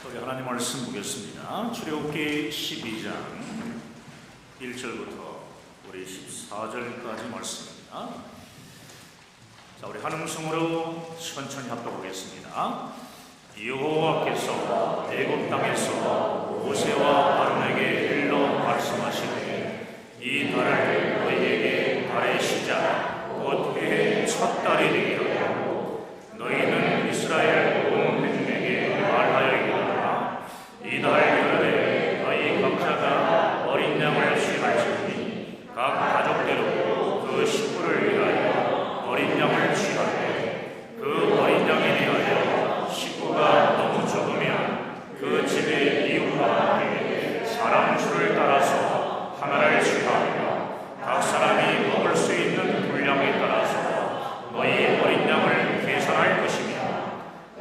우리 하나님 말씀 보겠습니다. 출애굽기 12장 1절부터 우리 14절까지 말씀입니다. 자, 우리 한 음성으로 천천히 합독하겠습니다. 여호와께서 애굽 땅에서 모세와 아론에게 일러 말씀하시되 이 달을 너희에게 달의 시작 곧 해의 첫 달이 되게 하여 너희는 이스라엘 온 백성에게 말하여이다. 이달 열흘에 너희 각자가 어린 양을 취할지니 각 가족대로 그 식구를 위하여 어린 양을 취하되 그 어린 양에 대하여 식구가 너무 적으면 그 집의 이웃과 함께 사람 수를 따라서 하나를 취하며 각 사람이 먹을 수 있는 분량에 따라서 너희 어린 양을 계산할 것이며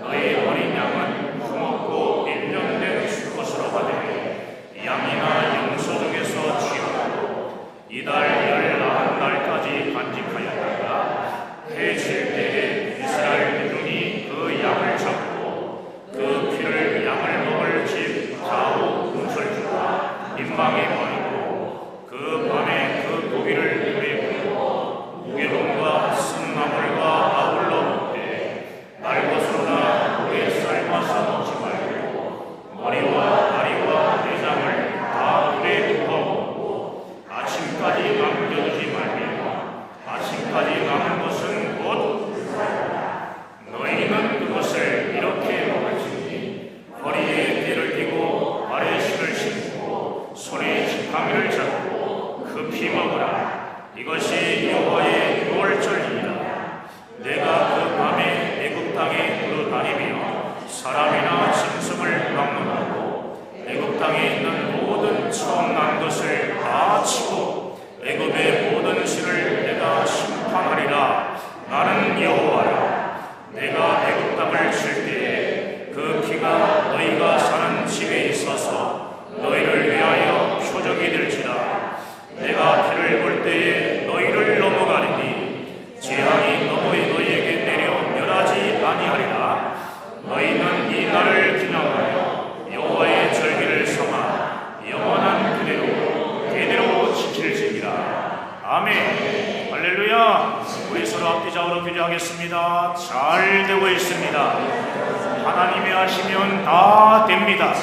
너희 어린 양은 품었고 1년 된 수컷으로 하되 양이나 염소 중에서 취하고 이달 19날까지 간직하였다가 해 질 때에 이스라엘 대중이 그 양을 잡고 그 피를 양을 먹을 집 좌우 문설주와 민방에 버리고 그 밤에 그 고기를 불에 구워 무게봉과 쓴나물과 아울러 먹되 날것으로나 물에 삶아서 먹지 말고 머리와 다리와 내장을 다 물에 구워 먹고 아침까지 남겨두지 말며 아침까지 남은 것은 곧 너희는 그것을 이렇게 먹을지니 허리에 띠를 띠고 발에 신을 신고 손에 지팡이를 잡고 급히 먹으라. 이것이 여호와의 유월절이니라. 내가 그 밤에 애굽 땅에 돌아다니며 사람이나 짐승을 막론하고 애굽 땅에 있는 모든 처음 난 것을 다 치고 애굽의 모든 신을 내가 심판하리라. 나는 여호와라. 내가 애굽 땅을 칠 때에 그 피가 너희가 사는 집에 있어서 너희를 위하여 표적이 될지라. 내가 피를 볼 때에 너희를 넘어가리니 재앙이 너희에게 내려 멸하지 아니하리라. 너희는 이 날을 기념하여 여호와의 절기를 삼아 영원한 그대로 대대로 지킬지니라. 아멘. 할렐루야. 우리 서로 앞뒤 좌우로 기도하겠습니다. 잘 되고 있습니다. 하나님이 하시면 다 됩니다.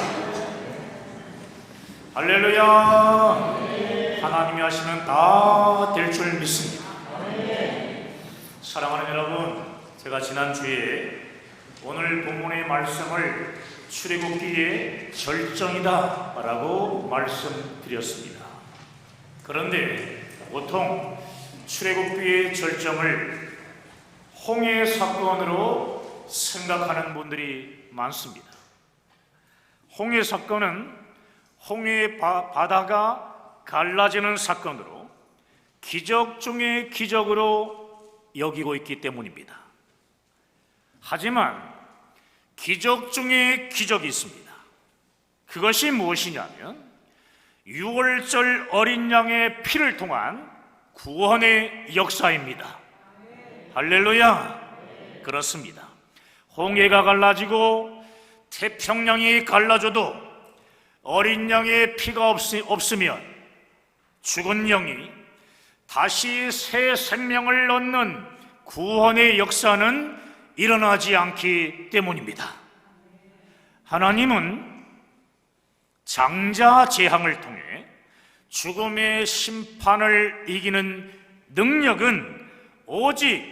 할렐루야. 하나님이 하시면 다 될 줄 믿습니다. 사랑하는 여러분, 제가 지난주에 오늘 본문의 말씀을 출애굽기의 절정이다 라고 말씀드렸습니다. 그런데 보통 출애굽기의 절정을 홍해 사건으로 생각하는 분들이 많습니다. 홍해 사건은 홍해 바다가 갈라지는 사건으로 기적 중의 기적으로 여기고 있기 때문입니다. 하지만 기적 중에 기적이 있습니다. 그것이 무엇이냐면 유월절 어린 양의 피를 통한 구원의 역사입니다. 할렐루야. 그렇습니다. 홍해가 갈라지고 태평양이 갈라져도 어린 양의 피가 없으면 죽은 영이 다시 새 생명을 얻는 구원의 역사는 일어나지 않기 때문입니다. 하나님은 장자 재앙을 통해 죽음의 심판을 이기는 능력은 오직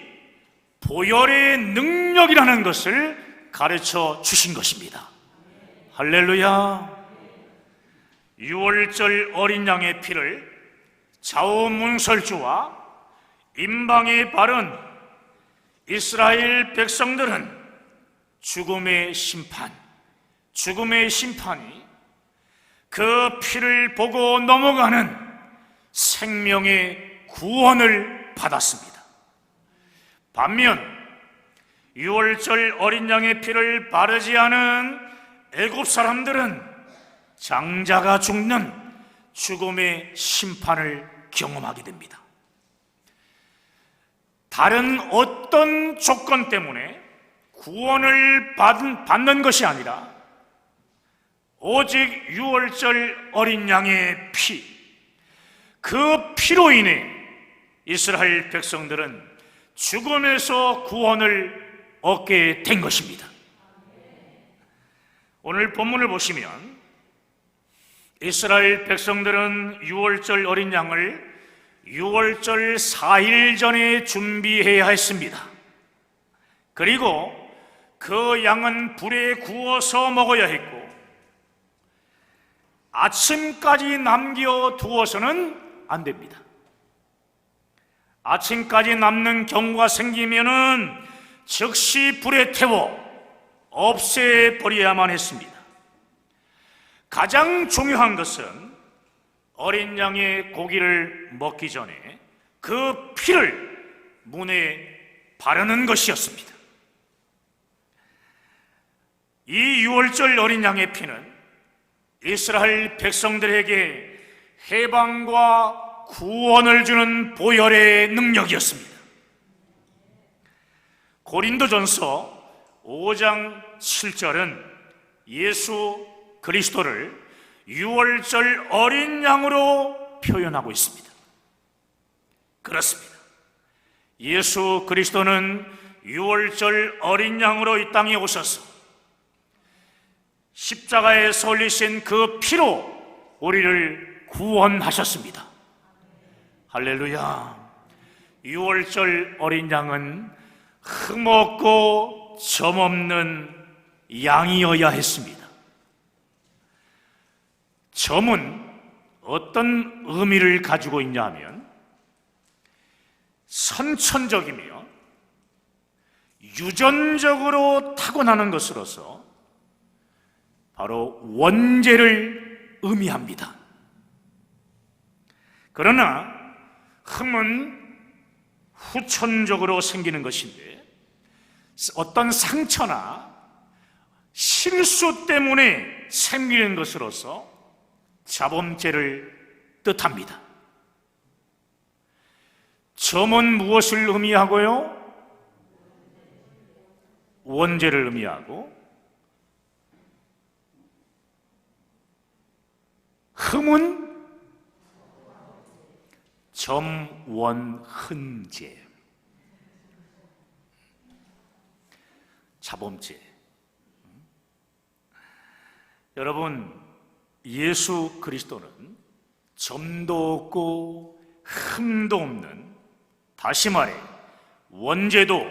보혈의 능력이라는 것을 가르쳐 주신 것입니다. 할렐루야. 유월절 어린 양의 피를 좌우 문설주와 임방에 바른 이스라엘 백성들은 죽음의 심판이 그 피를 보고 넘어가는 생명의 구원을 받았습니다. 반면 유월절 어린 양의 피를 바르지 않은 애굽 사람들은 장자가 죽는 죽음의 심판을 경험하게 됩니다. 다른 어떤 조건 때문에 구원을 받는 것이 아니라 오직 유월절 어린 양의 피, 그 피로 인해 이스라엘 백성들은 죽음에서 구원을 얻게 된 것입니다. 오늘 본문을 보시면 이스라엘 백성들은 유월절 어린 양을 유월절 4일 전에 준비해야 했습니다. 그리고 그 양은 불에 구워서 먹어야 했고, 아침까지 남겨두어서는 안 됩니다. 아침까지 남는 경우가 생기면은 즉시 불에 태워 없애버려야만 했습니다. 가장 중요한 것은 어린 양의 고기를 먹기 전에 그 피를 문에 바르는 것이었습니다. 이 유월절 어린 양의 피는 이스라엘 백성들에게 해방과 구원을 주는 보혈의 능력이었습니다. 고린도전서 5장 7절은 예수 그리스도를 유월절 어린 양으로 표현하고 있습니다. 그렇습니다. 예수 그리스도는 유월절 어린 양으로 이 땅에 오셔서 십자가에 설리신 그 피로 우리를 구원하셨습니다. 할렐루야. 유월절 어린 양은 흠없고 점없는 양이어야 했습니다. 점은 어떤 의미를 가지고 있냐 하면 선천적이며 유전적으로 타고나는 것으로서 바로 원죄를 의미합니다. 그러나 흠은 후천적으로 생기는 것인데 어떤 상처나 실수 때문에 생기는 것으로서 자범죄를 뜻합니다. 점은 무엇을 의미하고요? 원죄를 의미하고, 흠은 점원흔죄, 자범죄. 여러분, 예수 그리스도는 점도 없고 흠도 없는, 다시 말해 원죄도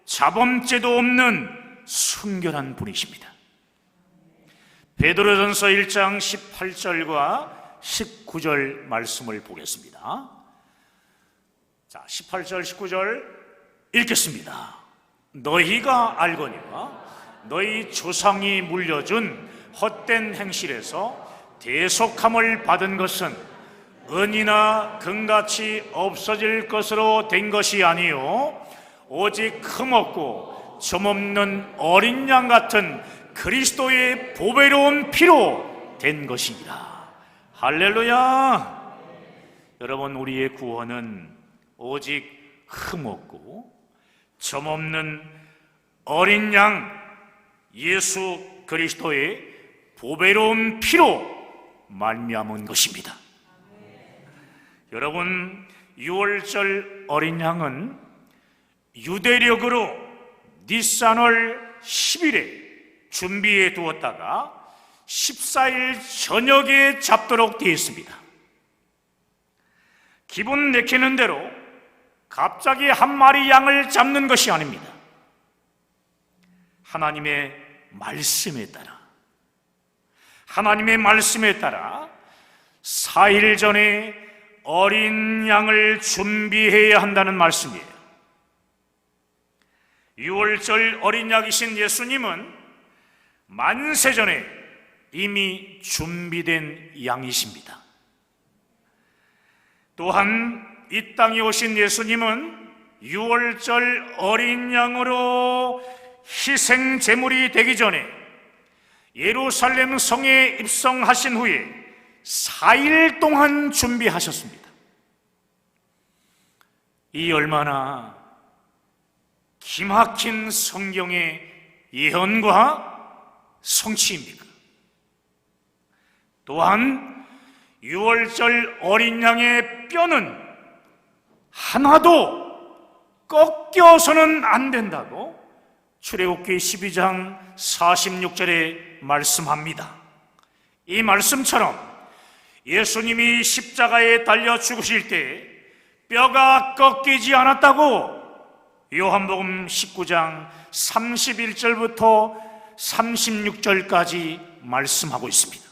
자범죄도 없는 순결한 분이십니다. 베드로전서 1장 18절과 19절 말씀을 보겠습니다. 자, 18절 19절 읽겠습니다. 너희가 알거니와 너희 조상이 물려준 헛된 행실에서 대속함을 받은 것은 은이나 금같이 없어질 것으로 된 것이 아니요 오직 흠없고 점없는 어린 양 같은 그리스도의 보배로운 피로 된 것이니라. 할렐루야. 여러분, 우리의 구원은 오직 흠없고 점없는 어린 양 예수 그리스도의 보배로운 피로 말미암은 것입니다. 여러분, 유월절 어린 양은 유대력으로 니산월 10일에 준비해 두었다가 14일 저녁에 잡도록 되어 있습니다. 기분 내키는 대로 갑자기 한 마리 양을 잡는 것이 아닙니다. 하나님의 말씀에 따라 4일 전에 어린 양을 준비해야 한다는 말씀이에요. 유월절 어린 양이신 예수님은 만세 전에 이미 준비된 양이십니다. 또한 이 땅에 오신 예수님은 유월절 어린 양으로 희생 제물이 되기 전에 예루살렘 성에 입성하신 후에 4일 동안 준비하셨습니다. 이 얼마나 기막힌 성경의 예언과 성취입니까? 또한 유월절 어린 양의 뼈는 하나도 꺾여서는 안 된다고 출애굽기 12장 46절에 말씀합니다. 이 말씀처럼 예수님이 십자가에 달려 죽으실 때 뼈가 꺾이지 않았다고 요한복음 19장 31절부터 36절까지 말씀하고 있습니다.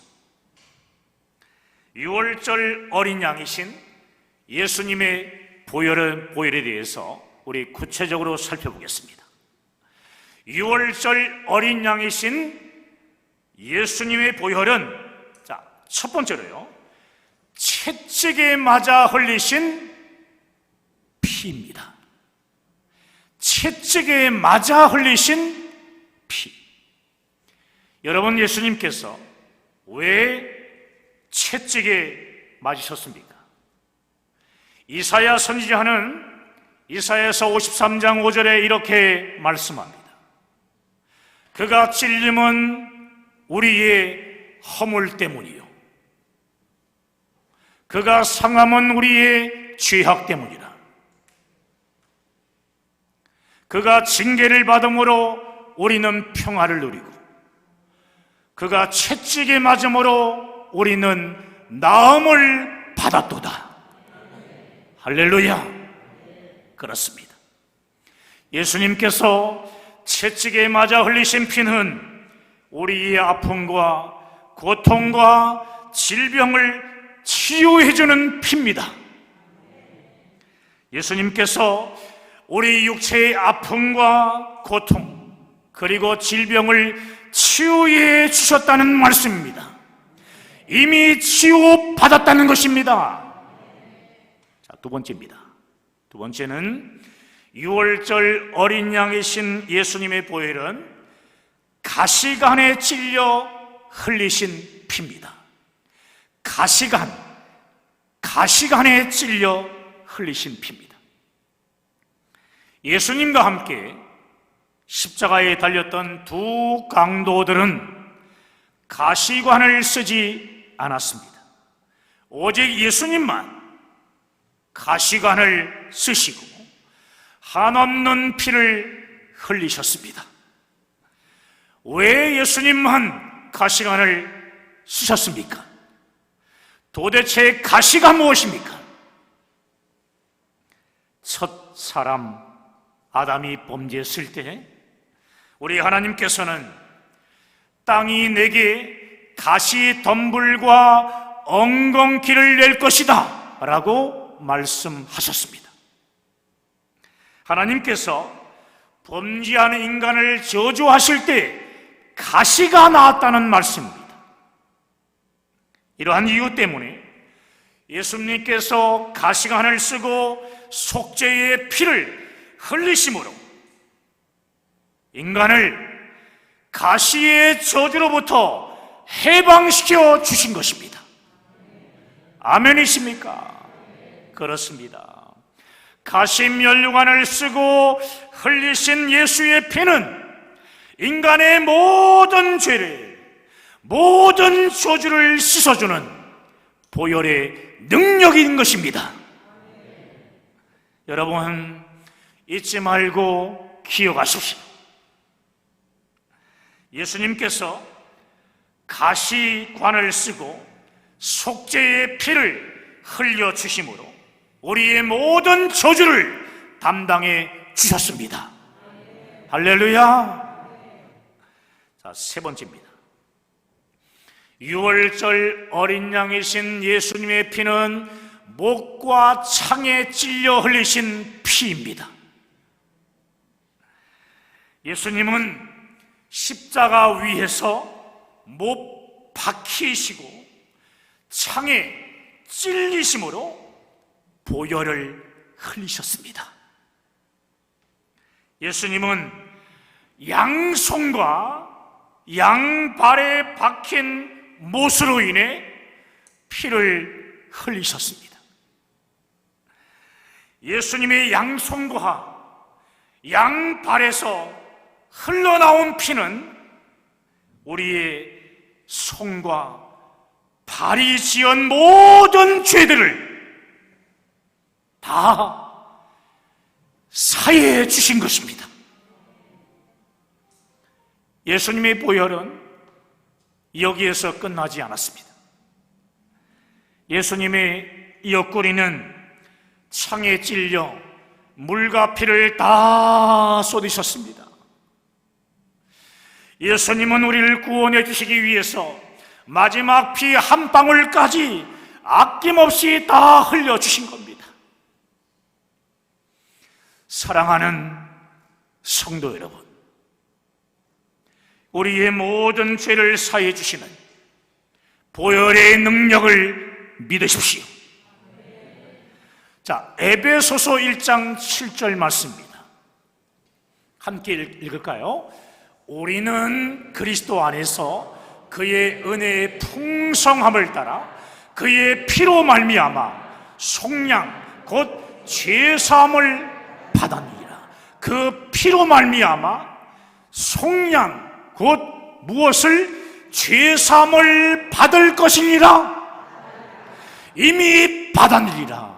유월절 어린 양이신 예수님의 보혈에 대해서 우리 구체적으로 살펴보겠습니다. 유월절 어린 양이신 예수님의 보혈은 첫 번째로요, 채찍에 맞아 흘리신 피입니다. 채찍에 맞아 흘리신 피. 여러분, 예수님께서 왜 채찍에 맞으셨습니까? 이사야 선지자는 이사야서 53장 5절에 이렇게 말씀합니다. 그가 찔림은 우리의 허물 때문이요, 그가 상함은 우리의 죄악 때문이라. 그가 징계를 받음으로 우리는 평화를 누리고 그가 채찍에 맞음으로 우리는 나음을 받았도다. 할렐루야. 그렇습니다. 예수님께서 채찍에 맞아 흘리신 피는 우리의 아픔과 고통과 질병을 치유해주는 피입니다. 예수님께서 우리 육체의 아픔과 고통 그리고 질병을 치유해 주셨다는 말씀입니다. 이미 치유받았다는 것입니다. 자, 두 번째입니다. 두 번째는 유월절 어린 양이신 예수님의 보혈은 가시관에 찔려 흘리신 피입니다. 가시관에 찔려 흘리신 피입니다. 예수님과 함께 십자가에 달렸던 두 강도들은 가시관을 쓰지 않았습니다. 오직 예수님만 가시관을 쓰시고 한없는 피를 흘리셨습니다. 왜 예수님만 가시관을 쓰셨습니까? 도대체 가시가 무엇입니까? 첫 사람 아담이 범죄했을 때 우리 하나님께서는 땅이 내게 가시 덤불과 엉겅퀴를 낼 것이다 라고 말씀하셨습니다. 하나님께서 범죄하는 인간을 저주하실 때 가시가 나왔다는 말씀입니다. 이러한 이유 때문에 예수님께서 가시관을 쓰고 속죄의 피를 흘리심으로 인간을 가시의 저주로부터 해방시켜 주신 것입니다. 아멘이십니까? 그렇습니다. 가시면류관을 쓰고 흘리신 예수의 피는 인간의 모든 죄를, 모든 저주를 씻어주는 보혈의 능력인 것입니다. 여러분, 잊지 말고 기억하십시오. 예수님께서 가시관을 쓰고 속죄의 피를 흘려주심으로 우리의 모든 저주를 담당해 주셨습니다. 할렐루야. 자, 세 번째입니다. 유월절 어린 양이신 예수님의 피는 목과 창에 찔려 흘리신 피입니다. 예수님은 십자가 위에서 못 박히시고 창에 찔리심으로 보혈을 흘리셨습니다. 예수님은 양손과 양발에 박힌 못으로 인해 피를 흘리셨습니다. 예수님의 양손과 양발에서 흘러나온 피는 우리의 손과 발이 지은 모든 죄들을 다 사해해 주신 것입니다. 예수님의 보혈은 여기에서 끝나지 않았습니다. 예수님의 옆구리는 창에 찔려 물과 피를 다 쏟으셨습니다. 예수님은 우리를 구원해 주시기 위해서 마지막 피 한 방울까지 아낌없이 다 흘려주신 겁니다. 사랑하는 성도 여러분, 우리의 모든 죄를 사해 주시는 보혈의 능력을 믿으십시오. 자, 에베소서 1장 7절 말씀입니다. 함께 읽을까요? 우리는 그리스도 안에서 그의 은혜의 풍성함을 따라 그의 피로 말미암아 속량 곧 죄사함을 받았느니라. 그 피로 말미암아 속량 곧 무엇을? 죄사함을 받을 것이니라. 이미 받았느니라.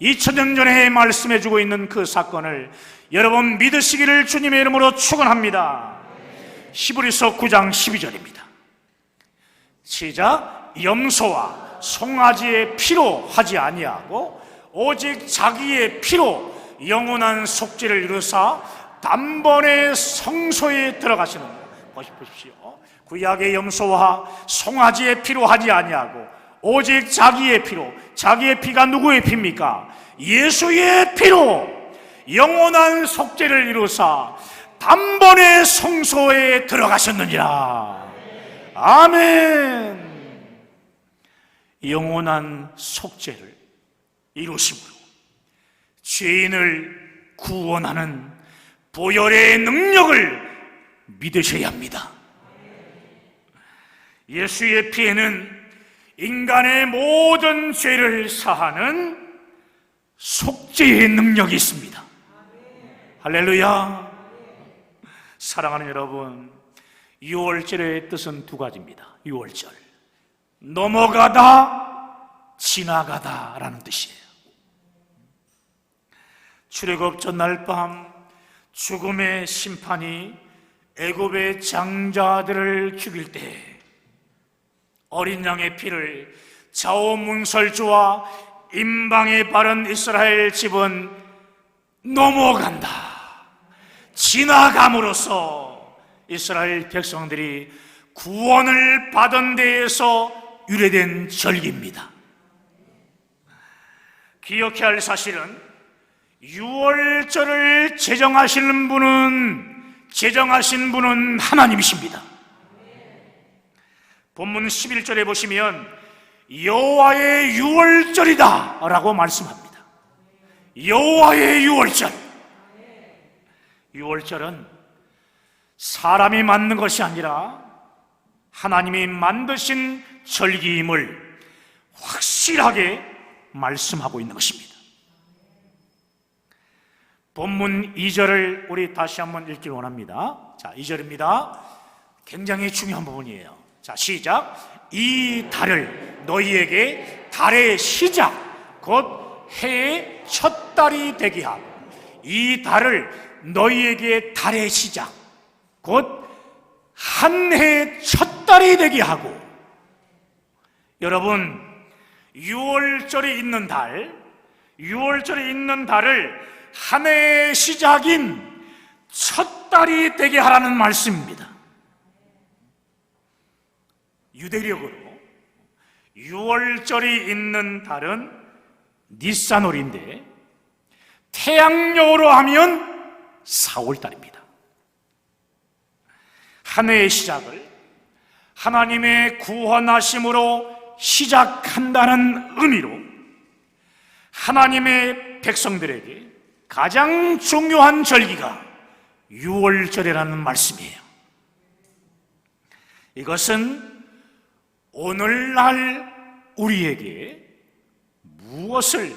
2000년 전에 말씀해주고 있는 그 사건을 여러분 믿으시기를 주님의 이름으로 축원합니다. 히브리서 9장 12절입니다. 시작. 염소와 송아지의 피로 하지 아니하고 오직 자기의 피로 영원한 속죄를 이루사 단번에 성소에 들어가시는 것. 보십시오. 구약의 염소와 송아지의 피로 하지 아니하고 오직 자기의 피로. 자기의 피가 누구의 피입니까? 예수의 피로 영원한 속죄를 이루사 단번에 성소에 들어가셨느니라. 아멘. 영원한 속죄를 이루심으로 죄인을 구원하는 보혈의 능력을 믿으셔야 합니다. 예수의 피에는 인간의 모든 죄를 사하는 속죄의 능력이 있습니다. 할렐루야. 사랑하는 여러분, 유월절의 뜻은 두 가지입니다. 유월절, 넘어가다, 지나가다 라는 뜻이에요. 출애굽 전날 밤 죽음의 심판이 애굽의 장자들을 죽일 때 어린 양의 피를 좌우문설주와 임방에 바른 이스라엘 집은 넘어간다, 지나감으로써 이스라엘 백성들이 구원을 받은 데에서 유래된 절기입니다. 기억해야 할 사실은 유월절을 제정하신 분은 하나님이십니다. 본문 11절에 보시면 여호와의 유월절이다 라고 말씀합니다. 여호와의 유월절. 유월절은 사람이 만든 것이 아니라 하나님이 만드신 절기임을 확실하게 말씀하고 있는 것입니다. 본문 2절을 우리 다시 한번 읽기 원합니다. 자, 2절입니다. 굉장히 중요한 부분이에요. 자, 시작. 이 달을 너희에게 달의 시작 곧 해의 첫 달이 되게 하고, 이 달을 너희에게 달의 시작 곧 한 해의 첫 달이 되게 하고. 여러분, 6월절이 있는 달, 6월절이 있는 달을 한 해의 시작인 첫 달이 되게 하라는 말씀입니다. 유대력으로 6월절이 있는 달은 니산월인데 태양력으로 하면 4월달입니다. 한 해의 시작을 하나님의 구원하심으로 시작한다는 의미로 하나님의 백성들에게 가장 중요한 절기가 6월절이라는 말씀이에요. 이것은 오늘날 우리에게 무엇을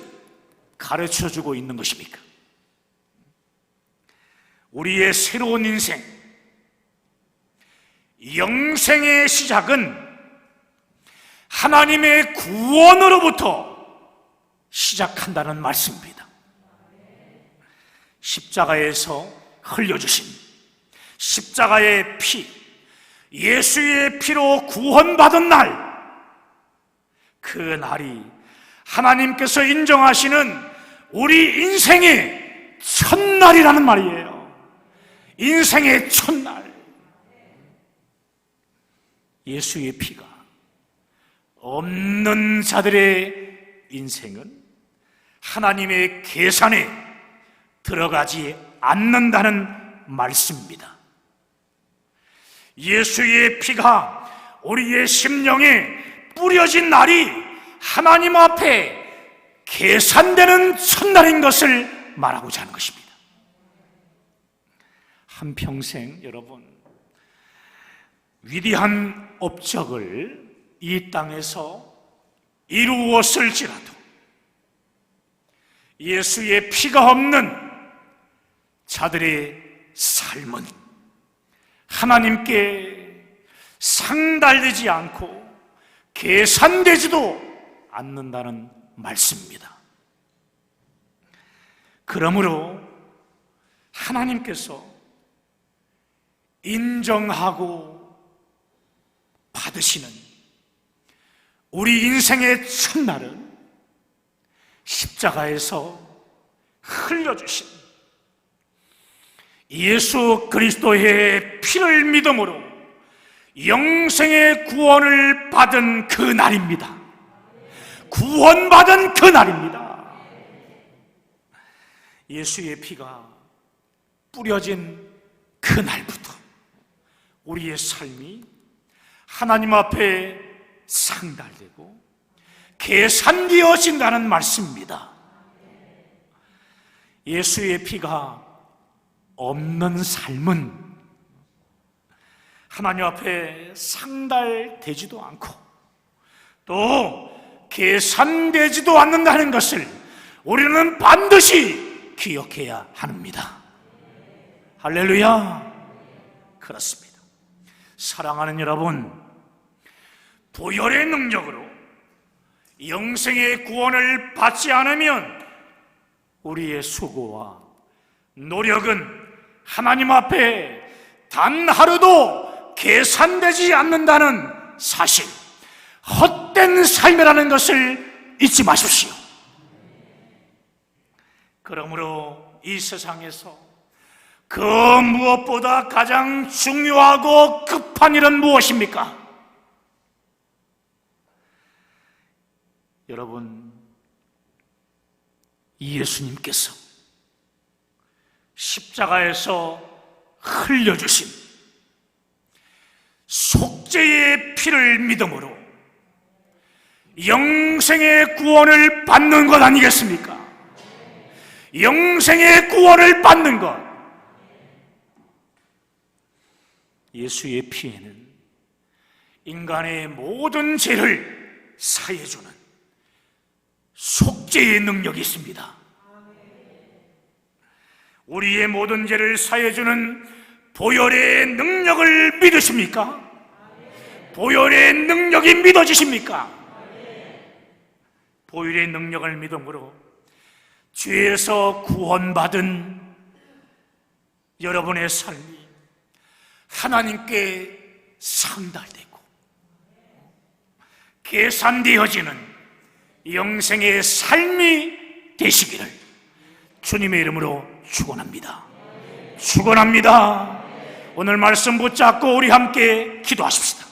가르쳐주고 있는 것입니까? 우리의 새로운 인생, 영생의 시작은 하나님의 구원으로부터 시작한다는 말씀입니다. 십자가에서 흘려주신 십자가의 피, 예수의 피로 구원받은 날, 그 날이 하나님께서 인정하시는 우리 인생의 첫날이라는 말이에요. 인생의 첫날. 예수의 피가 없는 자들의 인생은 하나님의 계산에 들어가지 않는다는 말씀입니다. 예수의 피가 우리의 심령에 뿌려진 날이 하나님 앞에 계산되는 첫날인 것을 말하고자 하는 것입니다. 한평생 여러분, 위대한 업적을 이 땅에서 이루었을지라도 예수의 피가 없는 자들의 삶은 하나님께 상달되지 않고 계산되지도 않는다는 말씀입니다. 그러므로 하나님께서 인정하고 받으시는 우리 인생의 첫날은 십자가에서 흘려주신 예수 그리스도의 피를 믿음으로 영생의 구원을 받은 그 날입니다. 구원받은 그 날입니다. 예수의 피가 뿌려진 그 날부터 우리의 삶이 하나님 앞에 상달되고 계산되어진다는 말씀입니다. 예수의 피가 없는 삶은 하나님 앞에 상달되지도 않고 또 계산되지도 않는다는 것을 우리는 반드시 기억해야 합니다. 할렐루야. 그렇습니다. 사랑하는 여러분, 보혈의 능력으로 영생의 구원을 받지 않으면 우리의 수고와 노력은 하나님 앞에 단 하루도 계산되지 않는다는 사실, 헛된 삶이라는 것을 잊지 마십시오. 그러므로 이 세상에서 그 무엇보다 가장 중요하고 급한 일은 무엇입니까? 여러분, 예수님께서 십자가에서 흘려주신 속죄의 피를 믿음으로 영생의 구원을 받는 것 아니겠습니까? 영생의 구원을 받는 것. 예수의 피에는 인간의 모든 죄를 사해주는 속죄의 능력이 있습니다. 우리의 모든 죄를 사해주는 보혈의 능력을 믿으십니까? 보혈의 능력이 믿어지십니까? 보혈의 능력을 믿음으로 죄에서 구원받은 여러분의 삶이 하나님께 상달되고 계산되어지는 영생의 삶이 되시기를 주님의 이름으로 축원합니다. 축원합니다. 오늘 말씀 붙잡고 우리 함께 기도하십시다.